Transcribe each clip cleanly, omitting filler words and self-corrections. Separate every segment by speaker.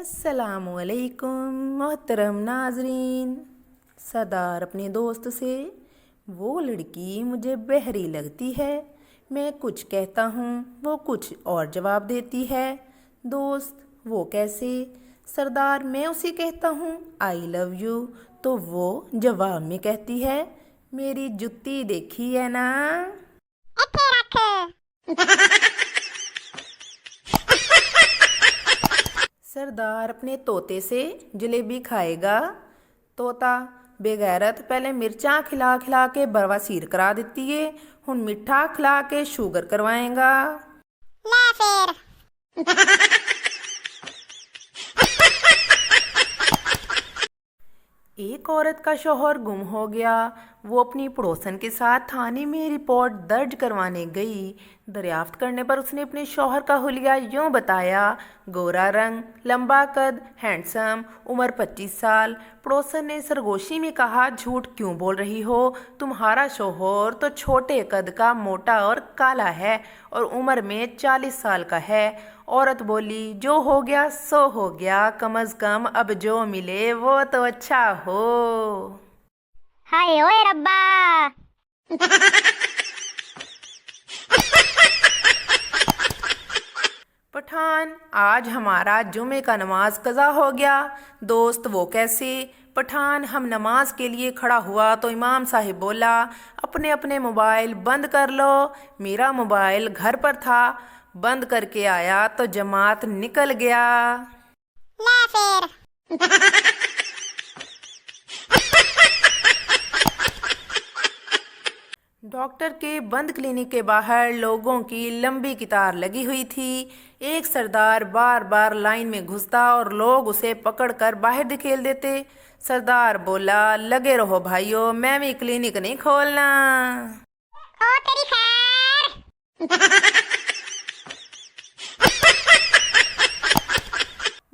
Speaker 1: अस्सलामुअलैकुम मोहतरम नाजरीन। सरदार अपने दोस्त से, वो लड़की मुझे बहरी लगती है। मैं कुछ कहता हूँ वो कुछ और जवाब देती है। दोस्त, वो कैसे? सरदार, मैं उसे कहता हूँ आई लव यू तो वो जवाब में कहती है मेरी जुत्ती देखी है ना। सरदार अपने तोते से जलेबी खाएगा। तोता, बेगैरत, पहले मिर्चा खिला खिला के बवासीर करा देती है, हुन मिठा खिला के शुगर करवाएगा।
Speaker 2: ले फिर।
Speaker 1: एक औरत का शौहर गुम हो गया। वो अपनी पड़ोसन के साथ थाने में रिपोर्ट दर्ज करवाने गई। दरियाफ्त करने पर उसने अपने शौहर का हुलिया यूँ बताया: गोरा रंग, लंबा कद, हैंडसम, उम्र 25 साल। पड़ोसन ने सरगोशी में कहा, झूठ क्यों बोल रही हो? तुम्हारा शौहर तो छोटे कद का, मोटा और काला है और उम्र में 40 साल का है। औरत बोली, जो हो गया सो हो गया, कम अज कम अब जो मिले वो तो अच्छा हो।
Speaker 2: हाय ओए रब्बा।
Speaker 1: पठान, आज हमारा जुमे का नमाज कज़ा हो गया। दोस्त, वो कैसे? पठान, हम नमाज के लिए खड़ा हुआ तो इमाम साहिब बोला, अपने अपने मोबाइल बंद कर लो। मेरा मोबाइल घर पर था, बंद करके आया तो जमात निकल गया।
Speaker 2: ले फिर।
Speaker 1: डॉक्टर के बंद क्लिनिक के बाहर लोगों की लंबी कतार लगी हुई थी। एक सरदार बार बार लाइन में घुसता और लोग उसे पकड़कर बाहर धकेल देते। सरदार बोला, लगे रहो भाइयों, मैं भी क्लिनिक नहीं खोलना।
Speaker 2: ओ तेरी खैर।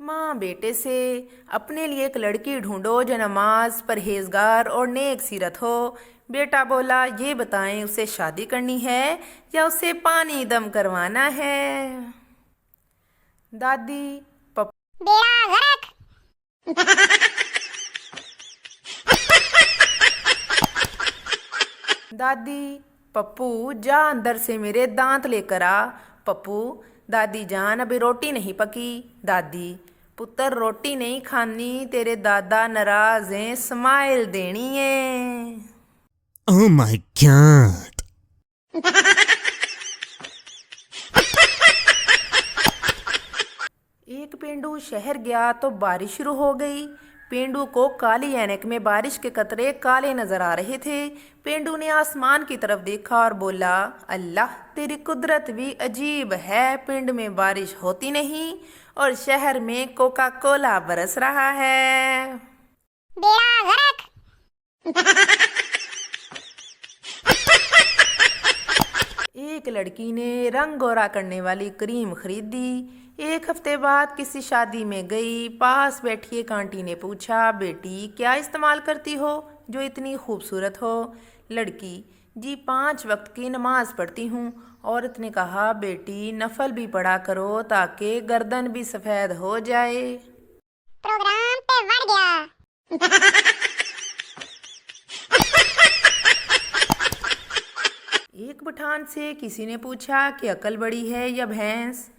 Speaker 1: माँ बेटे से, अपने लिए एक लड़की ढूंढो जो नमाज, परहेजगार और नेक सीरत हो। बेटा बोला, ये बताएं उसे शादी करनी है या उसे पानी दम करवाना है? दादी,
Speaker 2: बेड़ा गर्क।
Speaker 1: दादी, पप्पू जा अंदर से मेरे दांत लेकर आ। पप्पू, दादी जान अभी रोटी नहीं पकी। दादी, पुत्र रोटी नहीं खानी, तेरे दादा नाराज हैं, स्माइल देनी है।
Speaker 3: Oh my god.
Speaker 1: एक पेंडू शहर गया तो बारिश शुरू हो गई। पेंडू को काली ऐनक में बारिश के कतरे काले नजर आ रहे थे। पेंडू ने आसमान की तरफ देखा और बोला, अल्लाह तेरी कुदरत भी अजीब है, पिंड में बारिश होती नहीं और शहर में कोका कोला बरस रहा है।
Speaker 2: बेड़ा गर्क।
Speaker 1: एक लड़की ने रंग गोरा करने वाली क्रीम खरीदी। एक हफ्ते बाद किसी शादी में गई। पास बैठी एक आंटी ने पूछा, बेटी क्या इस्तेमाल करती हो जो इतनी खूबसूरत हो? लड़की, जी 5 वक्त की नमाज पढ़ती हूँ। औरत ने कहा, बेटी नफल भी पढ़ा करो ताकि गर्दन भी सफ़ेद हो जाए।
Speaker 2: प्रोग्राम पे बढ़ गया।
Speaker 1: एक पठान से किसी ने पूछा कि अकल बड़ी है या भैंस?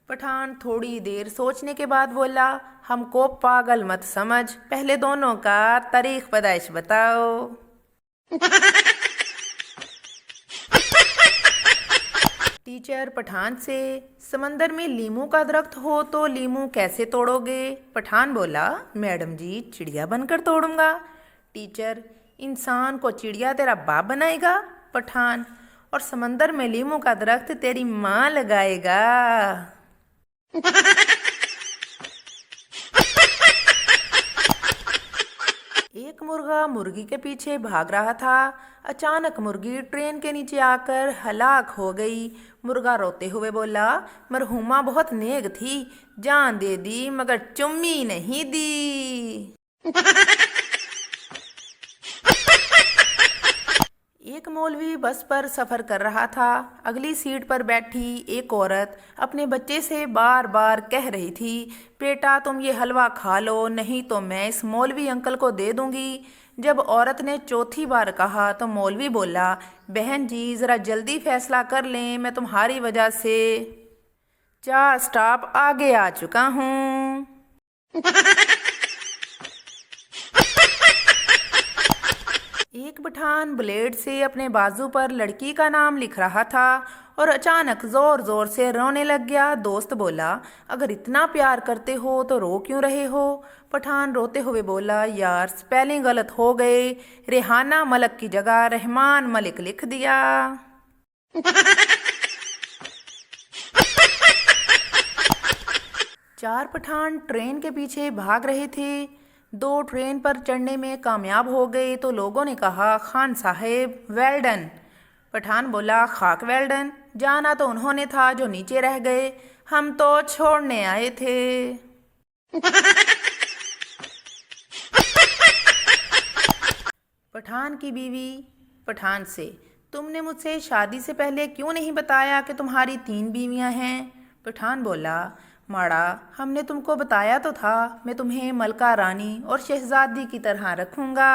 Speaker 1: पठान थोड़ी देर सोचने के बाद बोला, हमको पागल मत समझ, पहले दोनों का तारीख पैदाइश बताओ। टीचर पठान से, समंदर में लीमू का दरख्त हो तो लीमू कैसे तोड़ोगे? पठान बोला, मैडम जी चिड़िया बनकर तोड़ूंगा। टीचर, इंसान को चिड़िया तेरा बाप बनाएगा? पठान, और समंदर में लीमू का दरख्त तेरी माँ लगाएगा। एक मुर्गा मुर्गी के पीछे भाग रहा था। अचानक मुर्गी ट्रेन के नीचे आकर हलाक हो गई। मुर्गा रोते हुए बोला, मरहुमा बहुत नेक थी, जान दे दी मगर चुम्मी नहीं दी। एक मौलवी बस पर सफ़र कर रहा था। अगली सीट पर बैठी एक औरत अपने बच्चे से बार बार कह रही थी, बेटा तुम ये हलवा खा लो, नहीं तो मैं इस मौलवी अंकल को दे दूंगी। जब औरत ने चौथी बार कहा तो मौलवी बोला, बहन जी ज़रा जल्दी फैसला कर लें, मैं तुम्हारी वजह से 4 स्टॉप आगे आ चुका हूँ। एक पठान ब्लेड से अपने बाजू पर लड़की का नाम लिख रहा था और अचानक जोर जोर से रोने लग गया। दोस्त बोला, अगर इतना प्यार करते हो तो रो क्यों रहे हो? पठान रोते हुए बोला, यार स्पेलिंग गलत हो गए, रेहाना मलिक की जगह रहमान मलिक लिख दिया। 4 पठान ट्रेन के पीछे भाग रहे थे। 2 ट्रेन पर चढ़ने में कामयाब हो गए तो लोगों ने कहा, खान साहेब वेल डन। पठान बोला, खाक वेल डन, जाना तो उन्होंने था जो नीचे रह गए, हम तो छोड़ने आए थे। पठान की बीवी पठान से, तुमने मुझसे शादी से पहले क्यों नहीं बताया कि तुम्हारी 3 बीवियां हैं? पठान बोला, माड़ा हमने तुमको बताया तो था, मैं तुम्हें मलका रानी और शहजादी की तरह रखूंगा।